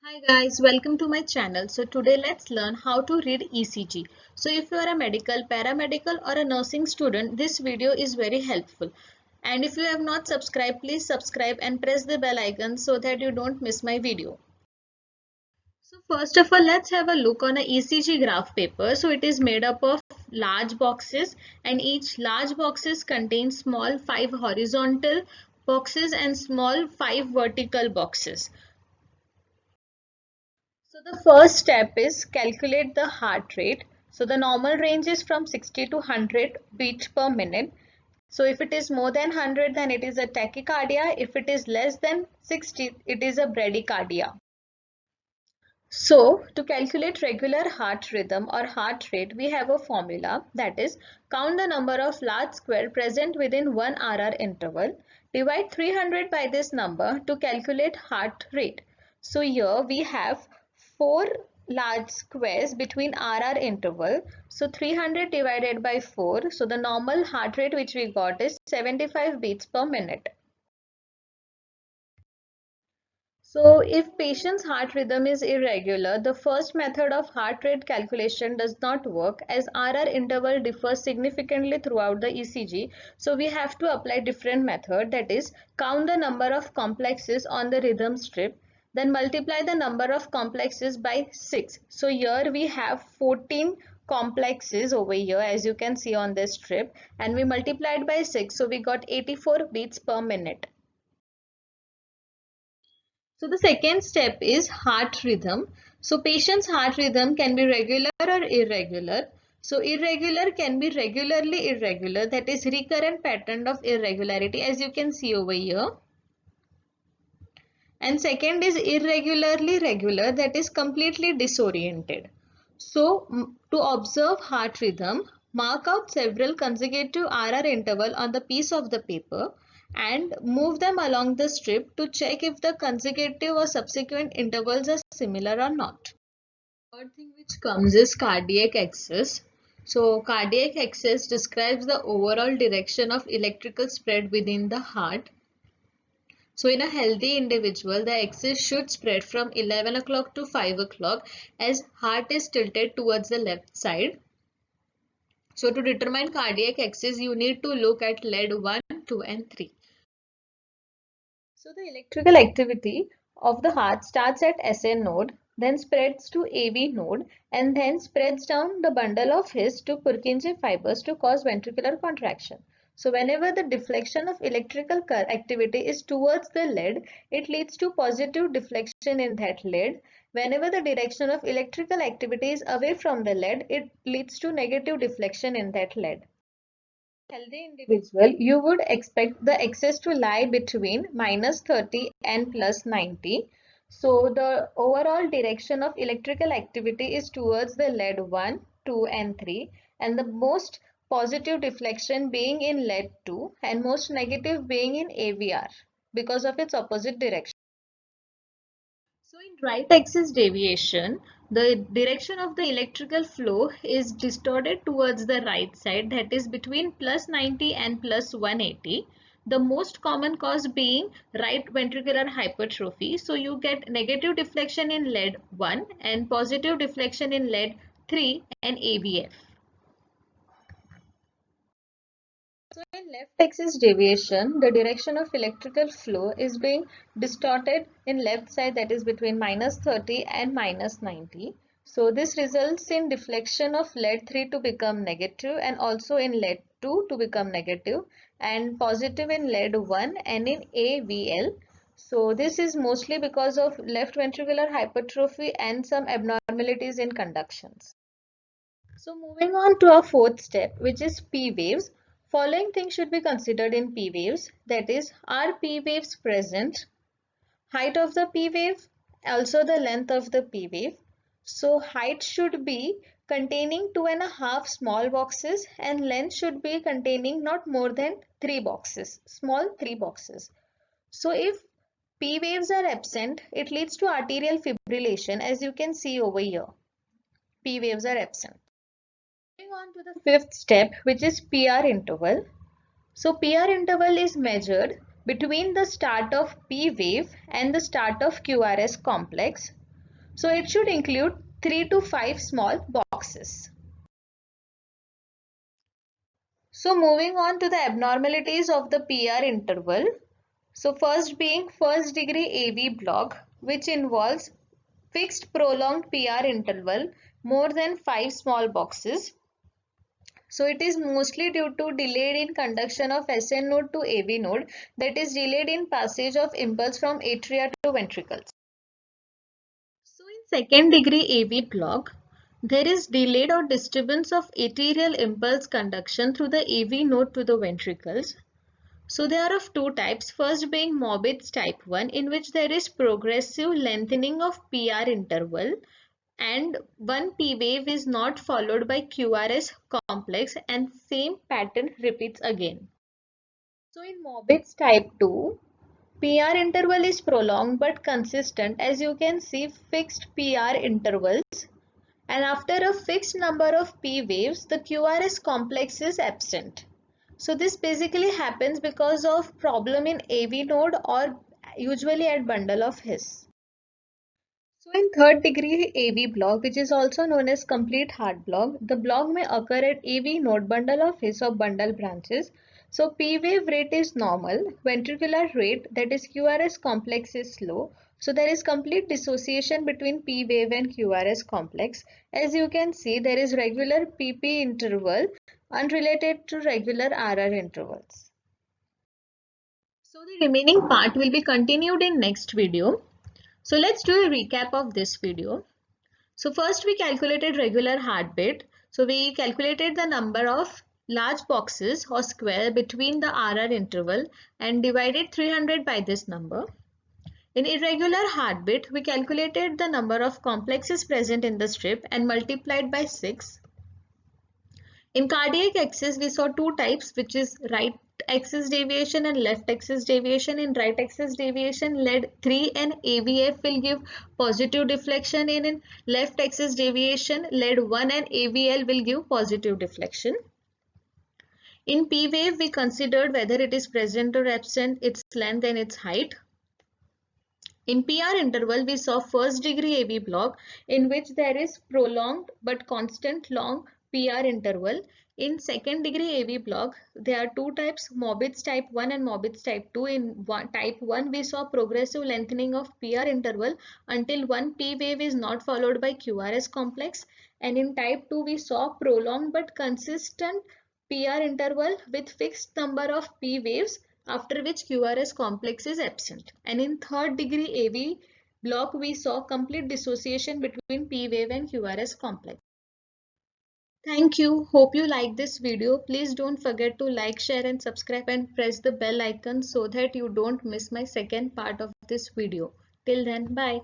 Hi guys, welcome to my channel. So today let's learn how to read ECG. So if you are a medical, paramedical or a nursing student, this video is very helpful. And if you have not subscribed, please subscribe and press the bell icon so that you don't miss my video. So first of all, let's have a look on a ECG graph paper. So it is made up of large boxes and each large boxes contains small 5 horizontal boxes and small 5 vertical boxes. So the first step is calculate the heart rate. So the normal range is from 60 to 100 beats per minute. So if it is more than 100, then it is a tachycardia. If it is less than 60, it is a bradycardia. So to calculate regular heart rhythm or heart rate, we have a formula, that is count the number of large square present within 1 RR interval. Divide 300 by this number to calculate heart rate. So here we have 4 large squares between RR interval. So 300 divided by 4. So the normal heart rate which we got is 75 beats per minute. So if patient's heart rhythm is irregular, the first method of heart rate calculation does not work as RR interval differs significantly throughout the ECG. So we have to apply different method, that is count the number of complexes on the rhythm strip, then multiply the number of complexes by 6. So here we have 14 complexes over here as you can see on this strip, and we multiplied by 6, so we got 84 beats per minute. So the second step is heart rhythm. So patient's heart rhythm can be regular or irregular. So irregular can be regularly irregular, that is recurrent pattern of irregularity as you can see over here. And second is irregularly regular, that is completely disoriented. So to observe heart rhythm, mark out several consecutive RR interval on the piece of the paper and move them along the strip to check if the consecutive or subsequent intervals are similar or not. Third thing which comes is cardiac axis. So cardiac axis describes the overall direction of electrical spread within the heart. So in a healthy individual, the axis should spread from 11 o'clock to 5 o'clock as heart is tilted towards the left side. So to determine cardiac axis, you need to look at lead 1, 2 and 3. So the electrical activity of the heart starts at SA node, then spreads to AV node and then spreads down the bundle of His to Purkinje fibers to cause ventricular contraction. So whenever the deflection of electrical activity is towards the lead, it leads to positive deflection in that lead. Whenever the direction of electrical activity is away from the lead, it leads to negative deflection in that lead. Healthy individual, you would expect the axis to lie between -30 and +90. So the overall direction of electrical activity is towards the lead 1, 2 and 3 and the most positive deflection being in lead 2 and most negative being in AVR because of its opposite direction. So in right axis deviation, the direction of the electrical flow is distorted towards the right side, that is between +90 and +180. The most common cause being right ventricular hypertrophy. So you get negative deflection in lead 1 and positive deflection in lead 3 and AVF. So in left axis deviation, the direction of electrical flow is being distorted in left side, that is between -30 and -90. So this results in deflection of lead 3 to become negative and also in lead 2 to become negative and positive in lead 1 and in AVL. So this is mostly because of left ventricular hypertrophy and some abnormalities in conductions. So moving on to our fourth step, which is P waves. Following things should be considered in P waves, that is, are P waves present, height of the P wave, also the length of the P wave. So height should be containing 2.5 small boxes and length should be containing not more than 3 boxes, small 3 boxes. So if P waves are absent, it leads to arterial fibrillation as you can see over here. P waves are absent. Moving on to the fifth step, which is PR interval. So PR interval is measured between the start of P wave and the start of QRS complex. So it should include 3 to 5 small boxes. So moving on to the abnormalities of the PR interval. So first being first degree AV block, which involves fixed prolonged PR interval more than 5 small boxes. So it is mostly due to delayed in conduction of SN node to AV node, that is delayed in passage of impulse from atria to ventricles. So in second degree AV block, there is delayed or disturbance of arterial impulse conduction through the AV node to the ventricles. So they are of two types, first being Mobitz type 1, in which there is progressive lengthening of PR interval and one P wave is not followed by QRS complex and same pattern repeats again. So in Mobitz type 2, PR interval is prolonged but consistent, as you can see fixed PR intervals, and after a fixed number of P waves the QRS complex is absent. So this basically happens because of problem in AV node or usually at bundle of His. So in third degree AV block, which is also known as complete heart block, the block may occur at AV node, bundle of His or bundle branches. So P wave rate is normal, ventricular rate, that is QRS complex, is slow. So there is complete dissociation between P wave and QRS complex. As you can see, there is regular PP interval unrelated to regular RR intervals. So the remaining part will be continued in next video. So let's do a recap of this video. So first we calculated regular heartbeat. So we calculated the number of large boxes or square between the RR interval and divided 300 by this number. In irregular heartbeat, we calculated the number of complexes present in the strip and multiplied by 6. In cardiac axis, we saw two types, which is right axis deviation and left axis deviation. In right axis deviation, lead 3 and AVF will give positive deflection. In left axis deviation, lead 1 and AVL will give positive deflection. In P wave, we considered whether it is present or absent, its length and its height. In PR interval, we saw first degree AV block in which there is prolonged but constant long PR interval. In second degree AV block, there are two types, Mobitz type 1 and Mobitz type 2. In type 1, we saw progressive lengthening of PR interval until one P wave is not followed by QRS complex. And in type 2, we saw prolonged but consistent PR interval with fixed number of P waves, after which QRS complex is absent. And in third degree AV block, we saw complete dissociation between P wave and QRS complex. Thank you. Hope you like this video. Please don't forget to like, share and subscribe and press the bell icon so that you don't miss my second part of this video. Till then, bye.